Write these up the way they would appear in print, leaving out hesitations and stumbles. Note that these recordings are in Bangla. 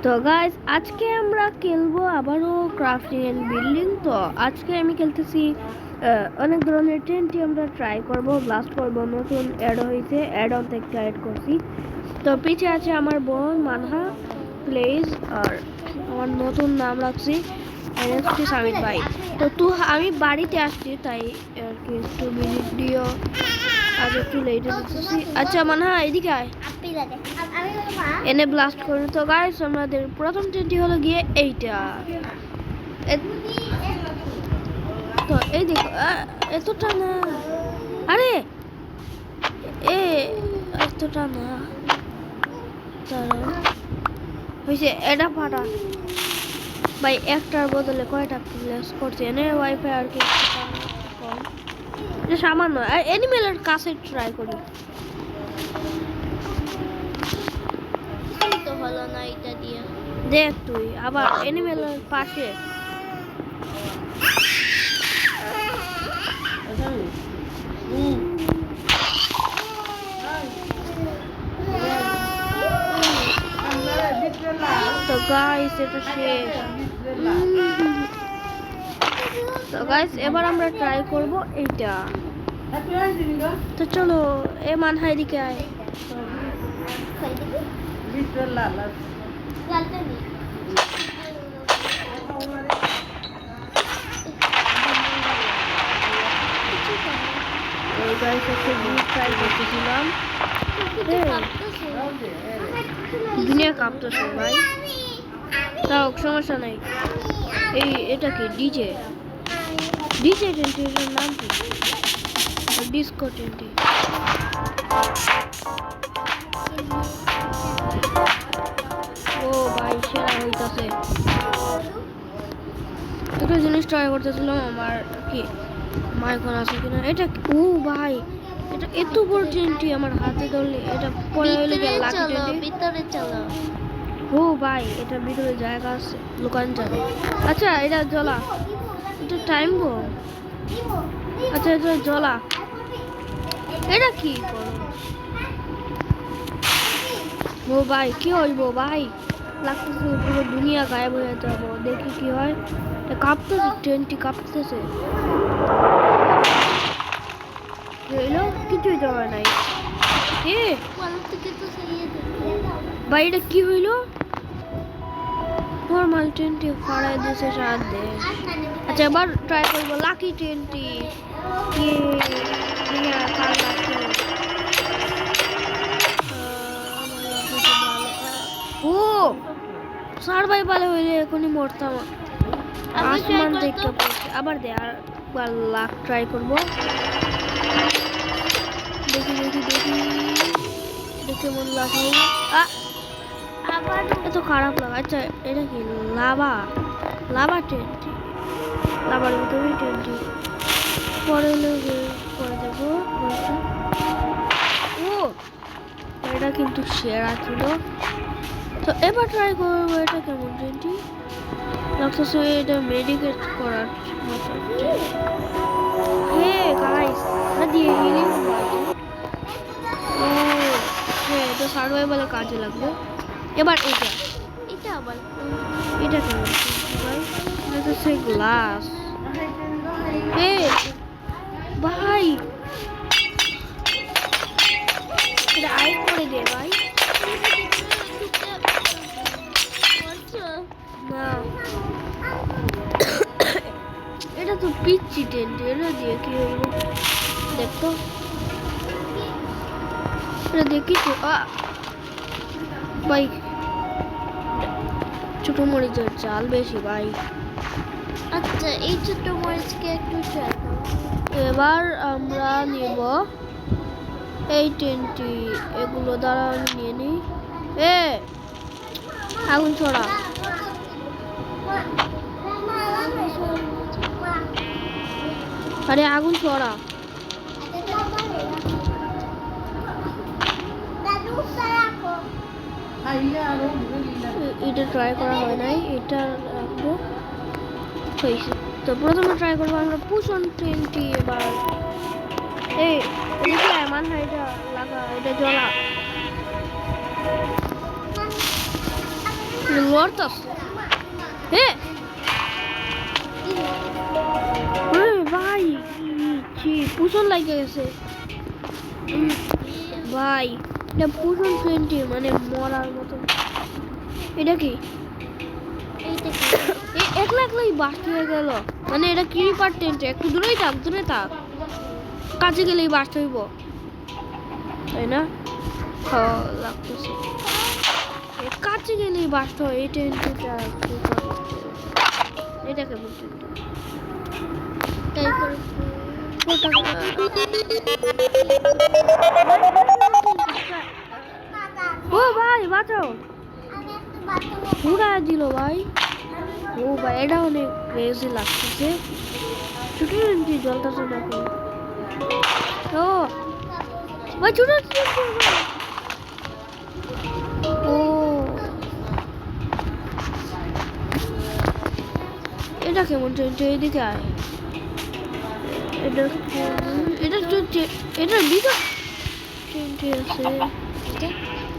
তো গাইস আজকে আমরা খেলবো আবারও ক্রাফটিং এন্ড বিল্ডিং। তো আজকে আমি খেলতেছি অনেক ধরনের টেন্টই আমরা ট্রাই করব, ব্লাস্ট করব। নতুন অ্যাড হয়েছে, অ্যাড অন থেকে অ্যাড করছি। তো পিছে আছে আমার বোন মানহা প্লেজ, আর আমার নতুন নাম রাখছি এনএসটি সামিত ভাই। তো আমি বাড়িতে আসছি, তাই আর কি একটু ভিডিও আজ একটু লেটে দিতেছি। আচ্ছা মানহা এদিকে আয়, এনে ব্লাস্ট করবে। তো গাইস আমাদের প্রথম ট্রেনটি হলো গিয়ে এইটা। তো এই দেখো, এতটা না, আরে এতটা না, হয়েছে এটা ফাটা ভাই। একটার বদলে কয়টা প্লেস করছে এনে ওয়াইফাই আর কি কম, সামান্য। অ্যানিমেলের কাছে ট্রাই করি, তো হলো না। এটা দিয়ে দেখ তুই আবার অ্যানিমেলের পাশে। তো গাইস এটা শেষ। তো গাইস এবার আমরা ট্রাই করব এইটা। তো চলো এ মানহা এদিকে আয়। দুনিয়া কাঁপতেছে ভাই, তাও সমস্যা নাই। এটা কি ডিজে টেন্টের নাম কি? ডিস্কো টেন্টি। ও ভাই সেরা হইতাছে। দুটো জিনিস ট্রাই করতেছিলাম, আমার কি মাইকন আছে কিনা। এটা ও ভাই, এটা এত বড় টেন্টি আমার হাতে ধরলে এটা পরে হইলে গিয়ে লাকি টেন্টি। ভিতরে চলো। ও ভাই এটা ভিতরে জায়গা আছে, লুকান যাবে। আচ্ছা এটা জ্বলা, এটা টাইম গো। আচ্ছা এটা জ্বলা, এটা কি করো? ও ভাই কি হইব ভাই, লাগতেছে পুরো দুনিয়া গায়েব হয়ে যাবো। দেখি কি হয়। কাঁপতেছে, ট্রেনটি কাঁপতেছে। কিছুই দেওয়া নাই। ভাই এটা কি হইলো? নর্মাল ট্রেনটি ফাড়াই দিয়েছে সাত দে। আচ্ছা এবার ট্রাই করবো লাকি ট্রেনটি। ও সার্ভাইভাল হইলে এখনই মরতাম। আসমান দেখতে পাচ্ছি। আবার দে, আর লাখ ট্রাই করবো। দেখি দেখে মন লাভ হবে। আবার এত খারাপ লাগে। আচ্ছা এটা কি লাভা ট্রেনটি, লাভার ভিতরে ট্রেনটি পরে করে দেবো। ও এটা কিন্তু সেরা ছিল। তো এবার ট্রাই করবো এটা কেমন ট্রেনটি লাগতেছে। এটা মেডিকেট করার মতো। গাইস দিয়ে হিলিং এটা সার্ভাইভালে কাজে লাগবে। এবার এটা আবার এটা কেমন এটা সেই গ্লাস। ভাই এটা আইস করে দে ভাই। না এটা তো পিচ্ছি টেন্ট, এটা দিয়ে কি হইব দেখতো। এটা দেখি তো ভাই ছোট মরিচের চাল বেশি ভাই। আচ্ছা এই ছোট মরিচকে একটু ট্রাই করো। এবার আমরা নিব এই টেন্টি, এগুলো দ্বারা আমি নিয়ে নিই। আগুন ছড়া। আরে আগুন ছড়া। এটা ট্রাই করা হয় নাই, এটা রাখবো। হয়েছে। তো প্রথমে ট্রাই করবো আমরা পুষন ট্রেনটি। এবার মান হয় এটা লাগা, এটা জ্বলা। লড়তাছে ভাই পুষণ লাগে গেছে ভাই, এটা পুষণ 20 মানে মরার মতো। এটা কি একলা একলাই বাস্ট হয়ে গেল, মানে এটা কি পার্টেন্ট? একটু দূরেই থাক, দূরে থাক, কাছে গেলেই বাস্ট হইব, তাই না? লাগতেছে কাছে গেলেই বাস্ট হয়। এই টেন্টটা এটাকে বলতে ও ভাই বাঁচাও, পুরা দিল ভাই। ও ভাই এটা অনেক ক্রেজি লাগতেছে, ছোট জ্বলতেছে না এখন। ও ভাই ছোট ও এটা কেমন ট্রেনটা? এদিকে আয়, এটা এটা এটা ভিতর ট্রেনটি আছে।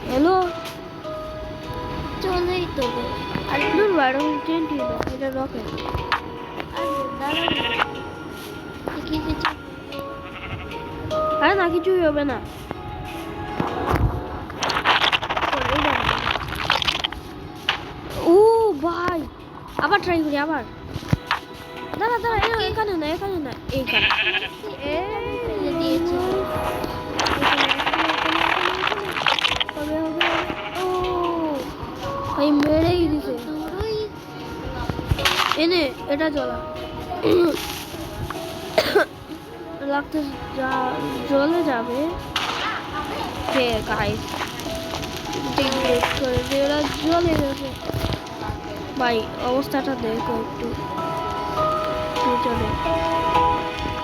হ্যালো চলেই তো আর দূর বাইরে ট্রেনটি না, এটা রকেট। আরে না কিছুই হবে না। ও ভাই আবার ট্রাই করি, আবার দাঁড়া দাঁড়া, এখানে না এখানে না, এইখানে দিয়েছে। ও ভাই মেরেই দিছে। এনে এটা জ্বলা লাগতে জ্বলে যাবে। গাইস এরা জ্বলে গেছে ভাই, অবস্থাটা দেখো একটু পিছনে।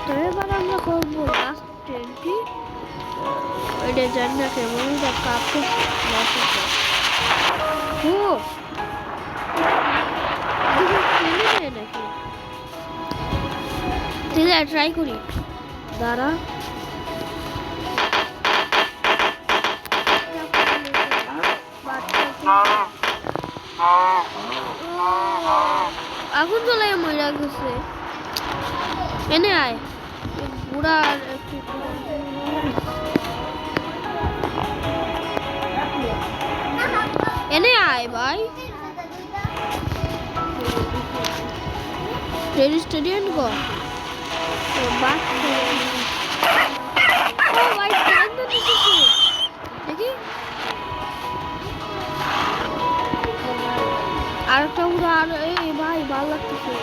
তো এবার আমরা করবো লাস্ট ট্রেনটি, এটা জানি না কেমন কাপড় নাকি, ট্রাই করি, দাঁড়া। আগুন জ্বলাই মরে গেছে। এনে আয় বুড়া, এনে আয় ভাই, রেজিস্ট্রেশন গো বাস ভাই দেখি। আর একটা উড়া, আর এই ভাই ভালো লাগতেছে।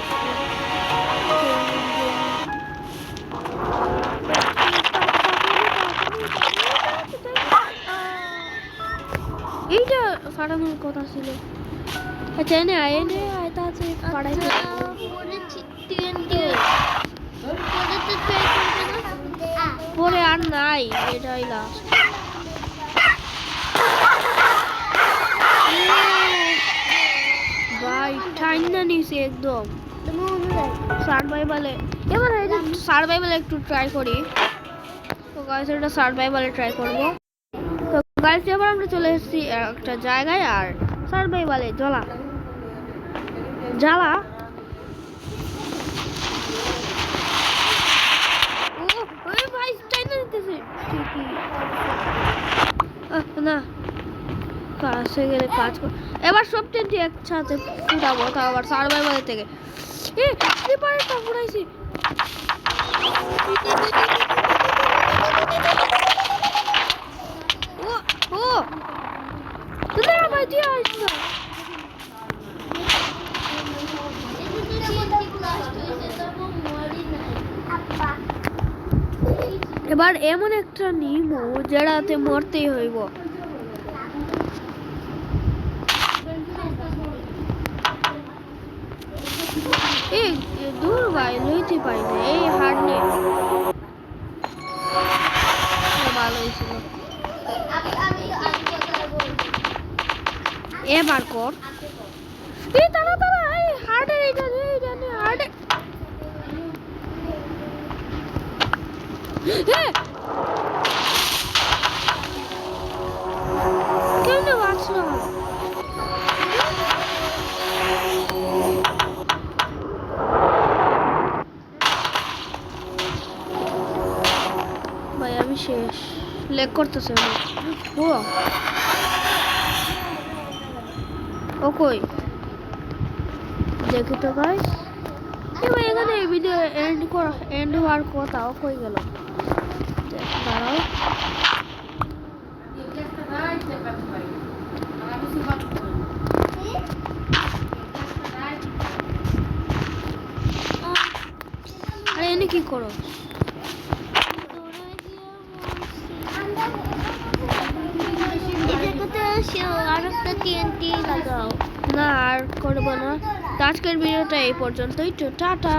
এইটা ফাটানোর কথা ছিল। আচ্ছা এনে আয়, এনে আয় তাড়াতাড়ি ফাটাই পরে আর নাই, এটাই লাস্ট। ভাই ঠান্ডা নিছে একদম সার্ভাইভালে। এবার সার্ভাইভালে একটু ট্রাই করি। তো গাইস এটা সার্ভাইভালে ট্রাই করবো। তো গাইস এবার আমরা চলে এসেছি একটা জায়গায়, আর সার্ভাইভালে জ্বলা জ্বালা। ও ভাই ঠান্ডা নিতেছে ঠিকই না, কাছে গেলে কাজ কর। এবার সব টেন্টি একসাথে ফুটাবো, তা আবার সার্ভাইভাল থেকে স্লিপারটা ফুটাইছি। ও ও তুই ভাই তুই আসছ না। এবার এমন একটা নিমো যেটাতে মরতেই হইব। এই দূর ভাই লইতে পারি না, এই হার নেই ভালো হয়েছিল। এবার কর এই তারা তারা, এই হার্ডের এইটা জানি হার্ডে কেমনে বাঁচলো? লেগ করতেছে ও ও কই দেখি তো গাইস এবার এখানে ভিডিও এন্ড হওয়ার কথা ও কই গেল দাঁড়াও আরে এনে কি করো আরেকটা টিএনটি লাগাও না আর করবো না তো আজকের ভিডিওটা এই পর্যন্তই তো টাটা